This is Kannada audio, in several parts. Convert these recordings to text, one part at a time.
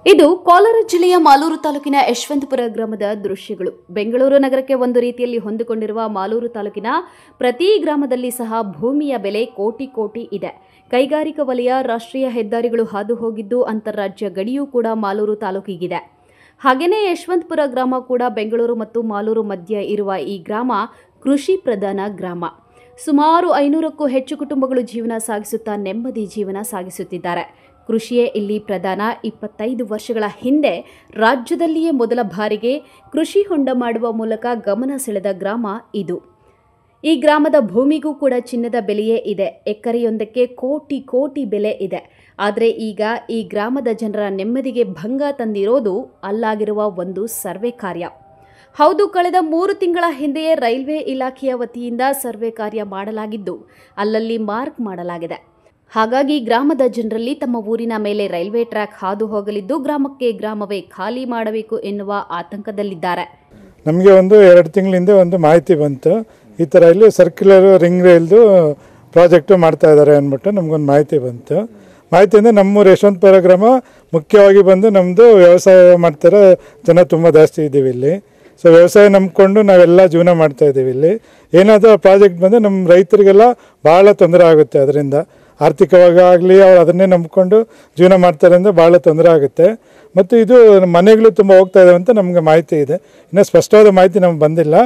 ಇದು ಕೋಲಾರ ಜಿಲ್ಲೆಯ ಮಾಲೂರು ತಾಲೂಕಿನ ಯಶವಂತಪುರ ಗ್ರಾಮದ ದೃಶ್ಯಗಳು. ಬೆಂಗಳೂರು ನಗರಕ್ಕೆ ಒಂದು ರೀತಿಯಲ್ಲಿ ಹೊಂದಿಕೊಂಡಿರುವ ಮಾಲೂರು ತಾಲೂಕಿನ ಪ್ರತಿ ಗ್ರಾಮದಲ್ಲಿ ಸಹ ಭೂಮಿಯ ಬೆಲೆ ಕೋಟಿ ಕೋಟಿ ಇದೆ. ಕೈಗಾರಿಕಾ ವಲಯ, ರಾಷ್ಟ್ರೀಯ ಹೆದ್ದಾರಿಗಳು ಹಾದು ಹೋಗಿದ್ದು ಅಂತಾರಾಜ್ಯ ಗಡಿಯೂ ಕೂಡ ಮಾಲೂರು ತಾಲೂಕಿಗಿದೆ. ಹಾಗೆಯೇ ಯಶವಂತಪುರ ಗ್ರಾಮ ಕೂಡ ಬೆಂಗಳೂರು ಮತ್ತು ಮಾಲೂರು ಮಧ್ಯ ಇರುವ ಈ ಗ್ರಾಮ ಕೃಷಿ ಪ್ರಧಾನ ಗ್ರಾಮ. ಸುಮಾರು 500ಕ್ಕೂ ಹೆಚ್ಚು ಕುಟುಂಬಗಳು ಜೀವನ ಸಾಗಿಸುತ್ತಾ ನೆಮ್ಮದಿ ಜೀವನ ಸಾಗಿಸುತ್ತಿದ್ದಾರೆ. ಕೃಷಿಯೇ ಇಲ್ಲಿ ಪ್ರಧಾನ. 25 ವರ್ಷಗಳ ಹಿಂದೆ ರಾಜ್ಯದಲ್ಲಿಯೇ ಮೊದಲ ಬಾರಿಗೆ ಕೃಷಿ ಹೊಂಡ ಮಾಡುವ ಮೂಲಕ ಗಮನ ಸೆಳೆದ ಗ್ರಾಮ ಇದು. ಈ ಗ್ರಾಮದ ಭೂಮಿಗೂ ಕೂಡ ಚಿನ್ನದ ಬೆಲೆಯೇ ಇದೆ. ಎಕರೆಯೊಂದಕ್ಕೆ ಕೋಟಿ ಕೋಟಿ ಬೆಲೆ ಇದೆ. ಆದರೆ ಈಗ ಈ ಗ್ರಾಮದ ಜನರ ನೆಮ್ಮದಿಗೆ ಭಂಗ ತಂದಿರೋದು ಅಲ್ಲಾಗಿರುವ ಒಂದು ಸರ್ವೆ ಕಾರ್ಯ. ಹೌದು, ಕಳೆದ 3 ತಿಂಗಳ ಹಿಂದೆಯೇ ರೈಲ್ವೆ ಇಲಾಖೆಯ ವತಿಯಿಂದ ಸರ್ವೆ ಕಾರ್ಯ ಮಾಡಲಾಗಿದ್ದು ಅಲ್ಲಲ್ಲಿ ಮಾರ್ಕ್ ಮಾಡಲಾಗಿದೆ. ಹಾಗಾಗಿ ಗ್ರಾಮದ ಜನರಲ್ಲಿ ತಮ್ಮ ಊರಿನ ಮೇಲೆ ರೈಲ್ವೆ ಟ್ರ್ಯಾಕ್ ಹಾದು ಹೋಗಲಿದ್ದು ಗ್ರಾಮಕ್ಕೆ ಗ್ರಾಮವೇ ಖಾಲಿ ಮಾಡಬೇಕು ಎನ್ನುವ ಆತಂಕದಲ್ಲಿದ್ದಾರೆ. ನಮಗೆ 2 ತಿಂಗಳ ಹಿಂದೆ ಒಂದು ಮಾಹಿತಿ ಬಂತು, ಈ ಥರ ಇಲ್ಲಿ ಸರ್ಕ್ಯುಲರ್ ರಿಂಗ್ ರೈಲ್ದು ಪ್ರಾಜೆಕ್ಟು ಮಾಡ್ತಾ ಇದ್ದಾರೆ ಅಂದ್ಬಿಟ್ಟು ನಮಗೊಂದು ಮಾಹಿತಿ ಬಂತು. ಮಾಹಿತಿಯಿಂದ ನಮ್ಮೂರು ಯಶವಂತಪುರ ಗ್ರಾಮ ಮುಖ್ಯವಾಗಿ ಬಂದು ನಮ್ಮದು ವ್ಯವಸಾಯ ಮಾಡ್ತಾರೆ ಜನ ತುಂಬ ಜಾಸ್ತಿ ಇದ್ದೀವಿ ಇಲ್ಲಿ. ಸೊ ವ್ಯವಸಾಯ ನಂಬಿಕೊಂಡು ನಾವೆಲ್ಲ ಜೀವನ ಮಾಡ್ತಾಯಿದ್ದೀವಿ ಇಲ್ಲಿ. ಏನಾದರೂ ಪ್ರಾಜೆಕ್ಟ್ ಬಂದು ನಮ್ಮ ರೈತರಿಗೆಲ್ಲ ಭಾಳ ತೊಂದರೆ ಆಗುತ್ತೆ. ಅದರಿಂದ ಆರ್ಥಿಕವಾಗಿ ಆಗಲಿ ಅವ್ರು ಅದನ್ನೇ ನಂಬಿಕೊಂಡು ಜೀವನ ಮಾಡ್ತಾರೆ ಅಂದರೆ ಭಾಳ ತೊಂದರೆ ಆಗುತ್ತೆ. ಮತ್ತು ಇದು ಮನೆಗಳು ತುಂಬ ಹೋಗ್ತಾ ಇದ್ದಾವೆ ಅಂತ ನಮಗೆ ಮಾಹಿತಿ ಇದೆ. ಇನ್ನೂ ಸ್ಪಷ್ಟವಾದ ಮಾಹಿತಿ ನಮ್ಗೆ ಬಂದಿಲ್ಲ.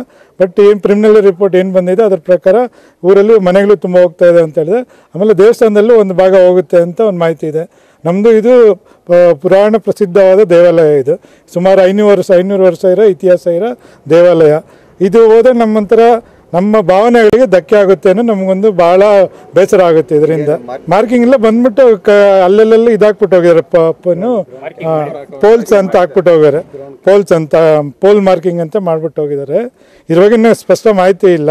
ಬಟ್ ಏನು ಪ್ರಿಮಿನರಿ ರಿಪೋರ್ಟ್ ಏನು ಬಂದಿದೆ ಅದರ ಪ್ರಕಾರ ಊರಲ್ಲಿ ಮನೆಗಳು ತುಂಬ ಹೋಗ್ತಾ ಇದೆ ಅಂತ ಹೇಳಿದೆ. ಆಮೇಲೆ ದೇವಸ್ಥಾನದಲ್ಲೂ ಒಂದು ಭಾಗ ಹೋಗುತ್ತೆ ಅಂತ ಒಂದು ಮಾಹಿತಿ ಇದೆ. ನಮ್ಮದು ಇದು ಪುರಾಣ ಪ್ರಸಿದ್ಧವಾದ ದೇವಾಲಯ. ಇದು ಸುಮಾರು 500 ವರ್ಷ ಇರೋ ಇತಿಹಾಸ ಇರೋ ದೇವಾಲಯ. ಇದು ಹೋದರೆ ನಮ್ಮ ಭಾವನೆಗಳಿಗೆ ಧಕ್ಕೆ ಆಗುತ್ತೆ ಅನ್ನೋ ನಮಗೊಂದು ಭಾಳ ಬೇಸರ ಆಗುತ್ತೆ. ಇದರಿಂದ ಮಾರ್ಕಿಂಗ್ ಎಲ್ಲ ಬಂದ್ಬಿಟ್ಟು ಅಲ್ಲೆಲ್ಲ ಇದಾಕ್ಬಿಟ್ಟು ಹೋಗಿದ್ದಾರೆ. ಪೋಲ್ಸ್ ಅಂತ ಹಾಕ್ಬಿಟ್ಟು ಹೋಗಿದ್ದಾರೆ. ಪೋಲ್ ಮಾರ್ಕಿಂಗ್ ಅಂತ ಮಾಡ್ಬಿಟ್ಟು ಹೋಗಿದ್ದಾರೆ. ಇದ್ರ ಬಗ್ಗೆ ಇನ್ನೂ ಸ್ಪಷ್ಟ ಮಾಹಿತಿ ಇಲ್ಲ.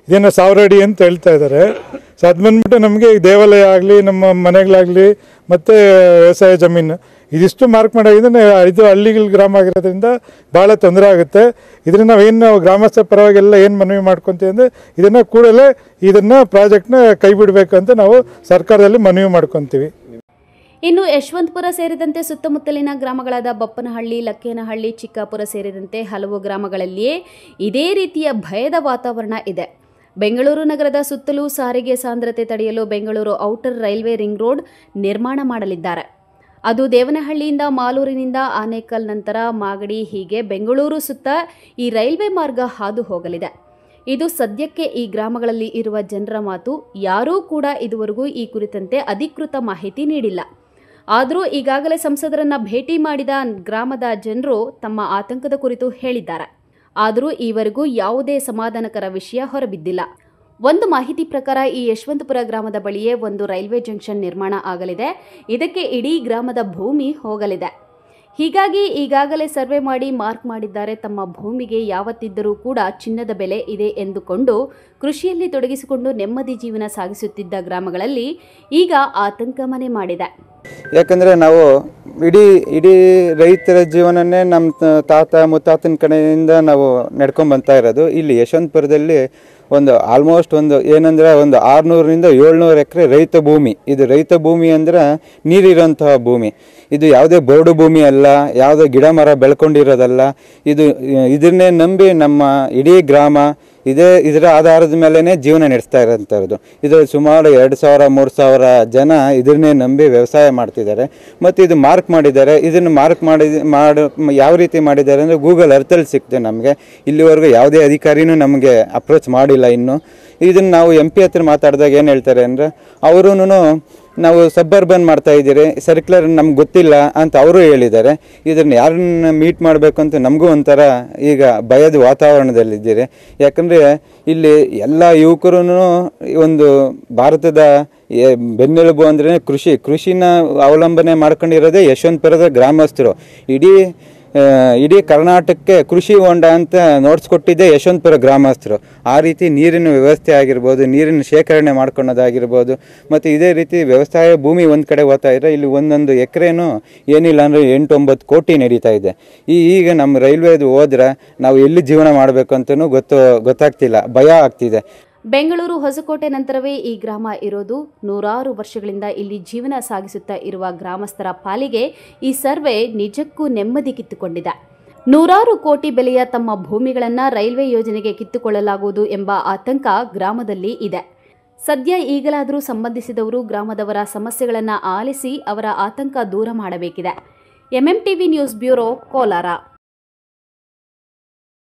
ಇದೇನೋ 1000 ಅಡಿ ಅಂತ ಹೇಳ್ತಾ ಇದ್ದಾರೆ. ಸೊ ಅದು ಬಂದ್ಬಿಟ್ಟು ನಮಗೆ ದೇವಾಲಯ ಆಗಲಿ, ನಮ್ಮ ಮನೆಗಳಾಗಲಿ ಮತ್ತು ವ್ಯವಸಾಯ ಜಮೀನು ಇದಿಷ್ಟು ಮಾರ್ಕ್ ಮಾಡಾಗಿದ್ರೆ ಇದು ಹಳ್ಳಿಗಳ ಗ್ರಾಮ ಆಗಿರೋದ್ರಿಂದ ಭಾಳ ತೊಂದರೆ ಆಗುತ್ತೆ. ಇದರಿಂದ ನಾವು ಗ್ರಾಮಸ್ಥರ ಪರವಾಗೆಲ್ಲ ಏನು ಮನವಿ ಮಾಡ್ಕೊತೀವಿ ಅಂದರೆ ಇದನ್ನು ಪ್ರಾಜೆಕ್ಟ್ನ ಕೈ ಬಿಡಬೇಕು ಅಂತ ನಾವು ಸರ್ಕಾರದಲ್ಲಿ ಮನವಿ ಮಾಡ್ಕೊತೀವಿ. ಇನ್ನು ಯಶವಂತಪುರ ಸೇರಿದಂತೆ ಸುತ್ತಮುತ್ತಲಿನ ಗ್ರಾಮಗಳಾದ ಬಪ್ಪನಹಳ್ಳಿ, ಲಕ್ಕೇನಹಳ್ಳಿ, ಚಿಕ್ಕಾಪುರ ಸೇರಿದಂತೆ ಹಲವು ಗ್ರಾಮಗಳಲ್ಲಿಯೇ ಇದೇ ರೀತಿಯ ಭಯದ ವಾತಾವರಣ ಇದೆ. ಬೆಂಗಳೂರು ನಗರದ ಸುತ್ತಲೂ ಸಾರಿಗೆ ಸಾಂದ್ರತೆ ತಡೆಯಲು Bengaluru outer railway ring road ನಿರ್ಮಾಣ ಮಾಡಲಿದ್ದಾರೆ. ಅದು ದೇವನಹಳ್ಳಿಯಿಂದ ಮಾಲೂರಿನಿಂದ ಆನೇಕಲ್, ನಂತರ ಮಾಗಡಿ, ಹೀಗೆ ಬೆಂಗಳೂರು ಸುತ್ತ ಈ ರೈಲ್ವೆ ಮಾರ್ಗ ಹಾದು ಹೋಗಲಿದೆ. ಇದು ಸದ್ಯಕ್ಕೆ ಈ ಗ್ರಾಮಗಳಲ್ಲಿ ಇರುವ ಜನರ ಮಾತು. ಯಾರೂ ಕೂಡ ಇದುವರೆಗೂ ಈ ಕುರಿತಂತೆ ಅಧಿಕೃತ ಮಾಹಿತಿ ನೀಡಿಲ್ಲ. ಆದರೂ ಈಗಾಗಲೇ ಸಂಸದರನ್ನ ಭೇಟಿ ಮಾಡಿದ ಗ್ರಾಮದ ಜನರು ತಮ್ಮ ಆತಂಕದ ಕುರಿತು ಹೇಳಿದ್ದಾರೆ. ಆದರೂ ಈವರೆಗೂ ಯಾವುದೇ ಸಮಾಧಾನಕರ ವಿಷಯ ಹೊರಬಿದ್ದಿಲ್ಲ. ಒಂದು ಮಾಹಿತಿ ಪ್ರಕಾರ ಈ ಯಶವಂತಪುರ ಗ್ರಾಮದ ಬಳಿಯೇ ಒಂದು ರೈಲ್ವೆ ಜಂಕ್ಷನ್ ನಿರ್ಮಾಣ ಆಗಲಿದೆ. ಇದಕ್ಕೆ ಇಡೀ ಗ್ರಾಮದ ಭೂಮಿ ಹೋಗಲಿದೆ. ಹೀಗಾಗಿ ಈಗಾಗಲೇ ಸರ್ವೆ ಮಾಡಿ ಮಾರ್ಕ್ ಮಾಡಿದ್ದಾರೆ. ತಮ್ಮ ಭೂಮಿಗೆ ಯಾವತ್ತಿದ್ದರೂ ಕೂಡ ಚಿನ್ನದ ಬೆಲೆ ಇದೆ ಎಂದುಕೊಂಡು ಕೃಷಿಯಲ್ಲಿ ತೊಡಗಿಸಿಕೊಂಡು ನೆಮ್ಮದಿ ಜೀವನ ಸಾಗಿಸುತ್ತಿದ್ದ ಗ್ರಾಮಗಳಲ್ಲಿ ಈಗ ಆತಂಕ ಮನೆ ಮಾಡಿದೆ. ಯಾಕಂದರೆ ನಾವು ಇಡೀ ರೈತರ ಜೀವನನೇ ನಮ್ಮ ತಾತ ಮುತ್ತಾತನ ಕಡೆಯಿಂದ ನಾವು ನಡ್ಕೊಂಡು ಬರ್ತಾ ಇರೋದು. ಇಲ್ಲಿ ಯಶವಂತಪುರದಲ್ಲಿ ಆಲ್ಮೋಸ್ಟ್ ಏನಂದರೆ 600ರಿಂದ 700 ಎಕರೆ ರೈತ ಭೂಮಿ. ಇದು ರೈತ ಭೂಮಿ ಅಂದರೆ ನೀರಿರೋಂತಹ ಭೂಮಿ. ಇದು ಯಾವುದೇ ಬೋರ್ಡು ಭೂಮಿ ಅಲ್ಲ, ಯಾವುದೇ ಗಿಡ ಮರ ಬೆಳ್ಕೊಂಡಿರೋದಲ್ಲ. ಇದನ್ನೇ ನಂಬಿ ನಮ್ಮ ಇಡೀ ಗ್ರಾಮ ಇದರ ಆಧಾರದ ಮೇಲೇ ಜೀವನ ನಡೆಸ್ತಾ ಇರೋಂಥದ್ದು. ಇದರಲ್ಲಿ ಸುಮಾರು 2000-3000 ಜನ ಇದನ್ನೇ ನಂಬಿ ವ್ಯವಸಾಯ ಮಾಡ್ತಿದ್ದಾರೆ. ಮತ್ತು ಇದು ಮಾರ್ಕ್ ಮಾಡಿದ್ದಾರೆ. ಇದನ್ನು ಮಾರ್ಕ್ ಯಾವ ರೀತಿ ಮಾಡಿದ್ದಾರೆ ಅಂದರೆ ಗೂಗಲ್ ಅರ್ಥಲ್ಲಿ ಸಿಕ್ತೆ ನಮಗೆ. ಇಲ್ಲಿವರೆಗೂ ಯಾವುದೇ ಅಧಿಕಾರಿನೂ ನಮಗೆ ಅಪ್ರೋಚ್ ಮಾಡಿಲ್ಲ. ಇನ್ನು ಇದನ್ನು ನಾವು MP ಹತ್ರ ಮಾತಾಡಿದಾಗ ಏನು ಹೇಳ್ತಾರೆ ಅಂದರೆ ಅವರೂ ನಾವು ಸಬ್ಬರ್ಬನ್ ಮಾಡ್ತಾ ಇದ್ದೀರಿ, ಸರ್ಕ್ಯುಲರ್ ನಮ್ಗೆ ಗೊತ್ತಿಲ್ಲ ಅಂತ ಅವರು ಹೇಳಿದ್ದಾರೆ. ಇದನ್ನು ಯಾರನ್ನ ಮೀಟ್ ಮಾಡಬೇಕು ಅಂತ ನಮಗೂ ಒಂಥರ ಈಗ ಭಯದ ವಾತಾವರಣದಲ್ಲಿದ್ದೀರಿ. ಯಾಕಂದರೆ ಇಲ್ಲಿ ಎಲ್ಲ ಯುವಕರೂ ಒಂದು ಭಾರತದ ಬೆನ್ನೆಲುಬು ಅಂದ್ರೆ ಕೃಷಿನ ಅವಲಂಬನೆ ಮಾಡ್ಕೊಂಡಿರೋದೇ ಯಶವಂತಪುರದ ಗ್ರಾಮಸ್ಥರು. ಇಡೀ ಕರ್ನಾಟಕಕ್ಕೆ ಕೃಷಿ ಹೊಂಡ ಅಂತ ನೋಡ್ಸ್ಕೊಟ್ಟಿದ್ದೆ ಯಶವಂತಪುರ ಗ್ರಾಮಸ್ಥರು. ಆ ರೀತಿ ನೀರಿನ ವ್ಯವಸ್ಥೆ ಆಗಿರ್ಬೋದು, ನೀರಿನ ಶೇಖರಣೆ ಮಾಡ್ಕೊಳೋದಾಗಿರ್ಬೋದು, ಮತ್ತು ಇದೇ ರೀತಿ ವ್ಯವಸಾಯ ಭೂಮಿ ಒಂದು ಕಡೆ ಹೋಗ್ತಾ ಇದ್ರೆ ಇಲ್ಲಿ ಒಂದೊಂದು ಎಕರೆನೂ ಏನಿಲ್ಲ ಅಂದರೆ 8-9 ಕೋಟಿ ನಡೀತಾ ಇದೆ. ಈಗ ನಮ್ಮ ರೈಲ್ವೇದು ಹೋದ್ರೆ ನಾವು ಎಲ್ಲಿ ಜೀವನ ಮಾಡಬೇಕು ಅಂತಲೂ ಗೊತ್ತಾಗ್ತಿಲ್ಲ, ಭಯ ಆಗ್ತಿದೆ. ಬೆಂಗಳೂರು ಹೊಸಕೋಟೆ ನಂತರವೇ ಈ ಗ್ರಾಮ ಇರೋದು. ನೂರಾರು ವರ್ಷಗಳಿಂದ ಇಲ್ಲಿ ಜೀವನ ಸಾಗಿಸುತ್ತಾ ಇರುವ ಗ್ರಾಮಸ್ಥರ ಪಾಲಿಗೆ ಈ ಸರ್ವೆ ನಿಜಕ್ಕೂ ನೆಮ್ಮದಿ ಕಿತ್ತುಕೊಂಡಿದೆ. ನೂರಾರು ಕೋಟಿ ಬೆಲೆಯ ತಮ್ಮ ಭೂಮಿಗಳನ್ನು ರೈಲ್ವೆ ಯೋಜನೆಗೆ ಕಿತ್ತುಕೊಳ್ಳಲಾಗುವುದು ಎಂಬ ಆತಂಕ ಗ್ರಾಮದಲ್ಲಿ ಇದೆ. ಸದ್ಯ ಈಗಲಾದರೂ ಸಂಬಂಧಿಸಿದವರು ಗ್ರಾಮದವರ ಸಮಸ್ಯೆಗಳನ್ನು ಆಲಿಸಿ ಅವರ ಆತಂಕ ದೂರ ಮಾಡಬೇಕಿದೆ. MMTV news bureau, Kolar.